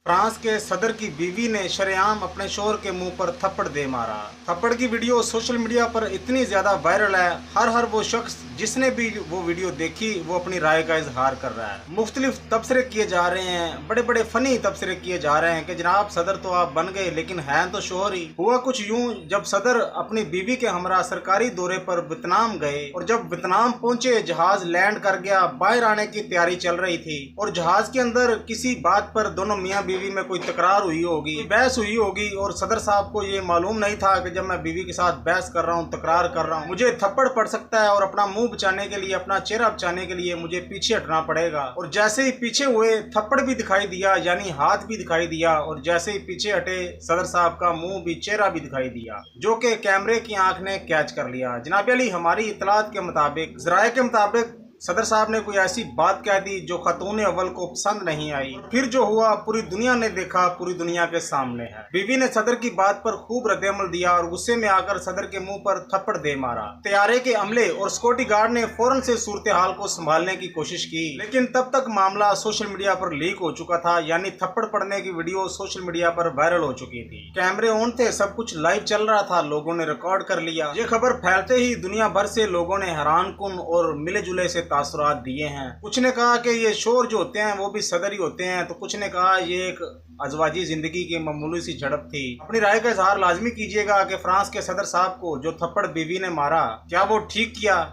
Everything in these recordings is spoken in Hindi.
फ्रांस के सदर की बीवी ने शरेआम अपने शोहर के मुंह पर थप्पड़ दे मारा। थप्पड़ की वीडियो सोशल मीडिया पर इतनी ज्यादा वायरल है, हर वो शख्स जिसने भी वो वीडियो देखी वो अपनी राय का इजहार कर रहा है। मुख्तलिफ तबसरे किए जा रहे हैं, बड़े बड़े फनी तबसरे किए जा रहे हैं कि जनाब सदर तो आप बन गए लेकिन हैं तो शोहर ही। हुआ कुछ यूं, जब सदर अपनी बीवी के हमरा सरकारी दौरे पर वियतनाम गए और जब वियतनाम पहुंचे जहाज लैंड कर गया, बाहर आने की तैयारी चल रही थी और जहाज के अंदर किसी बात पर दोनों मियाँ बीवी में कोई तकरार हुई होगी, बहस हुई होगी और सदर साहब को ये मालूम नहीं था कि जब मैं बीवी के साथ बहस कर रहा हूँ, तकरार कर रहा हूँ, मुझे थप्पड़ पड़ सकता है और अपना मुंह बचाने के लिए, अपना चेहरा बचाने के लिए मुझे पीछे हटना पड़ेगा। और जैसे ही पीछे हुए थप्पड़ भी दिखाई दिया, यानी हाथ भी दिखाई दिया, और जैसे ही पीछे हटे सदर साहब का मुंह भी, चेहरा भी दिखाई दिया, जो कि कैमरे की आंख ने कैच कर लिया। जनाब अली, हमारी इतलात के मुताबिक, ज़राए के मुताबिक सदर साहब ने कोई ऐसी बात कह दी जो खातून अव्वल को पसंद नहीं आई। फिर जो हुआ पूरी दुनिया ने देखा, पूरी दुनिया के सामने है। बीवी ने सदर की बात पर खूब रद्देअमल दिया और गुस्से में आकर सदर के मुंह पर थप्पड़ दे मारा। तैयारे के अमले और सिक्योरिटी गार्ड ने फौरन से सूरत हाल को संभालने की कोशिश की, लेकिन तब तक मामला सोशल मीडिया पर लीक हो चुका था, यानी थप्पड़ पड़ने की वीडियो सोशल मीडिया पर वायरल हो चुकी थी। कैमरे ऑन थे, सब कुछ लाइव चल रहा था, लोगों ने रिकॉर्ड कर लिया। ये खबर फैलते ही दुनिया भर से लोगों ने हैरान कुन और मिले जुले से तासुरात दिए हैं। कुछ ने कहा कि ये शोर जो होते हैं वो भी सदर ही होते हैं, तो कुछ ने कहा ये एक अजवाजी जिंदगी की मामूली सी झड़प थी। अपनी राय का इजहार लाजमी कीजिएगा कि फ्रांस के सदर साहब को जो थप्पड़ बीवी ने मारा, क्या वो ठीक किया?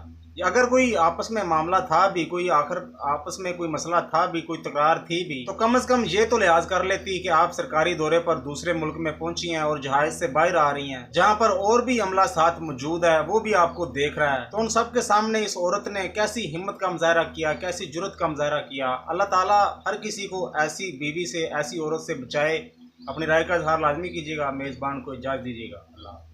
अगर कोई आपस में मामला था भी, कोई आखिर आपस में कोई मसला था भी, कोई तकरार थी भी, तो कम से कम ये तो लिहाज कर लेती कि आप सरकारी दौरे पर दूसरे मुल्क में पहुंची हैं और जहाज से बाहर आ रही हैं, जहां पर और भी अमला साथ मौजूद है, वो भी आपको देख रहा है। तो उन सब के सामने इस औरत ने कैसी हिम्मत का मुजाहरा किया, कैसी जुर्रत का मुजाहरा किया। अल्लाह ताला हर किसी को ऐसी बीवी से, ऐसी औरत से बचाए। अपनी राय का इजहार लाजमी कीजिएगा। मेज़बान को इजाज़त दीजिएगा। अल्लाह।